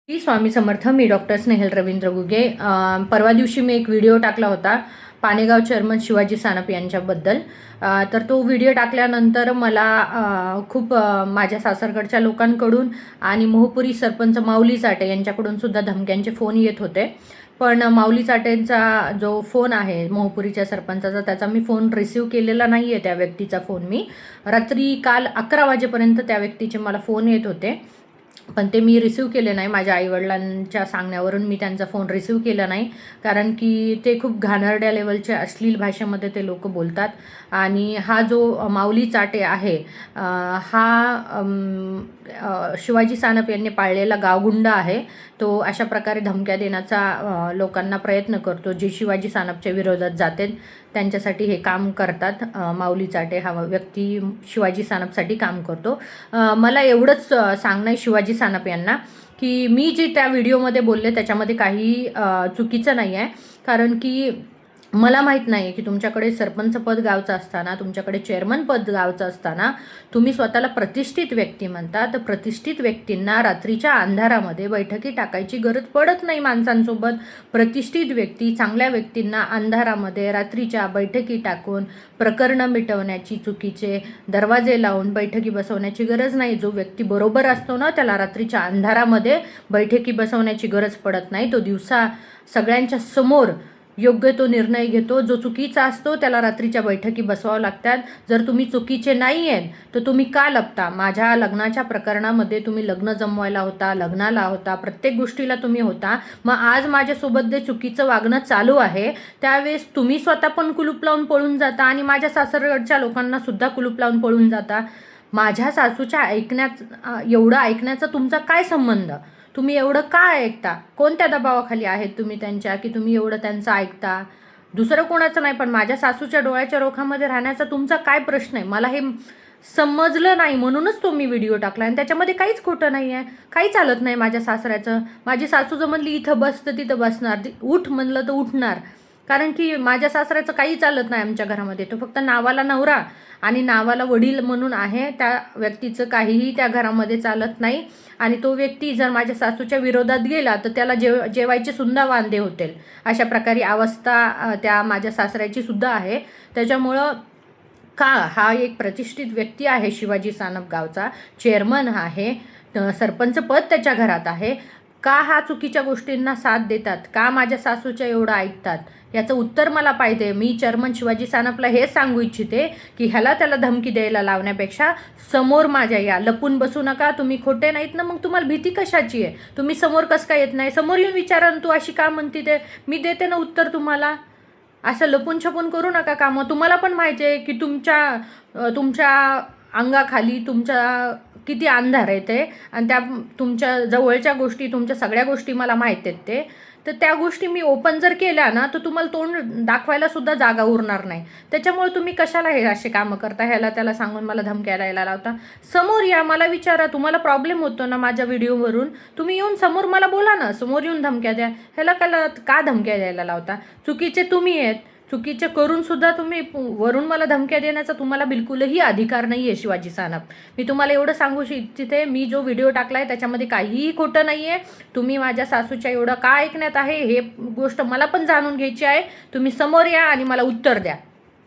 श्री स्वामी समर्थ. मी doctor Snehal Ravindra Guge. परवा दिवशी मी एक व्हिडिओ टाकला होता पानेगाव चेअरमन शिवाजी सानप यांच्याबद्दल. तर तो व्हिडिओ टाकल्यानंतर मला खूप माझ्या सासरकडच्या लोकांकडून आणि मोहपुरी सरपंच माऊली चाटे यांच्याकडून सुद्धा धमक्यांचे फोन येत होते. पण माऊली चाटेंचा जो फोन आहे मोहपुरीच्या सरपंचाचा, त्याचा मी फोन रिसीव केलेला नाही आहे. त्या व्यक्तीचा फोन मी रात्री काल 11 वाजेपर्यंत त्या व्यक्तीचे मला फोन येत होते, पण ते मी रिसीव केले नाही. माझ्या आईवडिलांच्या सांगण्यावरून मी त्यांचा फोन रिसीव केला नाही, कारण की ते खूप घाणेरड्या लेवलचे अश्लील भाषेमध्ये ते लोक बोलतात. आणि हा जो माऊली चाटे आहे हा शिवाजी सानप यांनी पाळलेला गावगुंड आहे. तो अशा प्रकारे धमक्या देण्याचा लोकांना प्रयत्न करतो. जे शिवाजी सानपच्या विरोधात जाते त्यांच्यासाठी हे काम करतात. माऊली चाटे हा व्यक्ती शिवाजी सानपसाठी काम करतो. मला एवढंच सांगणं आहे शिवाजी सानप यांना की मी जे त्या व्हिडिओमध्ये बोलले त्याच्यामध्ये काही चुकीचं नाही आहे. कारण की मला माहीत नाही की तुमच्याकडे सरपंच पद गावचं असताना, तुमच्याकडे चेअरमन पद गावचं असताना तुम्ही स्वतःला प्रतिष्ठित व्यक्ती म्हणता. तर प्रतिष्ठित व्यक्तींना रात्रीच्या अंधारामध्ये बैठकी टाकायची गरज पडत नाही माणसांसोबत. प्रतिष्ठित व्यक्ती, चांगल्या व्यक्तींना अंधारामध्ये रात्रीच्या बैठकी टाकून प्रकरणं मिटवण्याची, चुकीचे दरवाजे लावून बैठकी बसवण्याची गरज नाही. जो व्यक्ती बरोबर असतो ना त्याला रात्रीच्या अंधारामध्ये बैठकी बसवण्याची गरज पडत नाही. तो दिवसा सगळ्यांच्या समोर योग्य तो निर्णय घेतो. जो चुकीचा असतो त्याला रात्रीच्या बैठकी बसवावं लागतात. जर तुम्ही चुकीचे नाही आहेत तर तुम्ही का लपता? माझ्या लग्नाच्या प्रकरणामध्ये तुम्ही लग्न जमवायला होता, लग्नाला होता, प्रत्येक गोष्टीला तुम्ही होता. मग आज माझ्यासोबत जे चुकीचं वागणं चालू आहे त्यावेळेस तुम्ही स्वतः पण कुलूप लावून पळून जाता आणि माझ्या सासरकडच्या लोकांना सुद्धा कुलूप लावून पळून जाता. माझ्या सासूच्या एवढं ऐकण्याचा तुमचा काय संबंध? तुम्ही एवढं का ऐकता? कोणत्या दबावाखाली आहेत तुम्ही त्यांच्या की तुम्ही एवढं त्यांचं ऐकता? दुसरं कोणाचं नाही, पण माझ्या सासूच्या डोळ्याच्या रोखामध्ये राहण्याचा तुमचा काय प्रश्न आहे? मला हे समजलं नाही, म्हणूनच तो मी व्हिडिओ टाकला. आणि त्याच्यामध्ये काहीच खोटं नाही आहे, काही चालत नाही माझ्या सासऱ्याचं. माझी सासू जर म्हणली इथं बस तर तिथं बसणार, उठ म्हणलं तर उठणार. कारण की माझ्या सासऱ्याचं काही चालत नाही आमच्या घरामध्ये. तो फक्त नावाला नवरा आणि नावाला वडील म्हणून आहे. त्या व्यक्तीचं काहीही त्या घरामध्ये चालत नाही. आणि तो व्यक्ती जर माझ्या सासूच्या विरोधात गेला तर त्याला जेवायचे सुद्धा वांदे होतील. अशा प्रकारे अवस्था त्या माझ्या सासऱ्याची सुद्धा आहे. त्याच्यामुळं हा एक प्रतिष्ठित व्यक्ती आहे शिवाजी सानप गावचा, चेअरमन आहे, सरपंच पद त्याच्या घरात आहे. का हा चुकीच्या गोष्टींना साथ देतात? का माझ्या सासूच्या एवढं ऐकतात? याचं उत्तर मला पाहिजे. मी चेअरमन शिवाजी सानपला हे सांगू इच्छिते की ह्याला त्याला धमकी द्यायला लावण्यापेक्षा समोर माझ्या या, लपून बसू नका. तुम्ही खोटे नाहीत ना, मग तुम्हाला भीती कशाची आहे? तुम्ही समोर कसं काय येत नाही? समोर येऊन विचारा तू अशी का म्हणते ते, मी देते ना उत्तर तुम्हाला. असं लपून छपून करू नका कामं. तुम्हाला पण माहिती आहे की तुमच्या अंगाखाली तुमच्या किती अंधार आहे ते, आणि त्या तुमच्या जवळच्या गोष्टी, तुमच्या सगळ्या गोष्टी मला माहीत आहेत ते. तर त्या गोष्टी मी ओपन जर केल्या ना तर तुम्हाला तोंड दाखवायला सुद्धा जागा उरणार नाही. त्याच्यामुळे तुम्ही कशाला हे असे कामं करता? ह्याला त्याला सांगून मला धमक्याला यायला लावता. समोर या, मला विचारा. तुम्हाला प्रॉब्लेम होतो ना माझ्या व्हिडिओवरून, तुम्ही येऊन समोर मला बोला ना, समोर येऊन धमक्या द्या. ह्याला का धमक्या द्यायला लावता? चुकीचे तुम्ही आहेत. चुकीचे करून सुद्धा तुम्ही वरून मला धमक्या देण्याचा तुम्हाला बिलकुलही अधिकार नाही आहे शिवाजी सानप. मी तुम्हाला एवढं सांगू इच्छिते, मी जो व्हिडिओ टाकला आहे त्याच्यामध्ये काहीही खोटं नाही आहे. तुम्ही माझ्या सासूच्या एवढं का ऐकण्यात आहे हे गोष्ट मला पण जाणून घ्यायची आहे. तुम्ही समोर या आणि मला उत्तर द्या.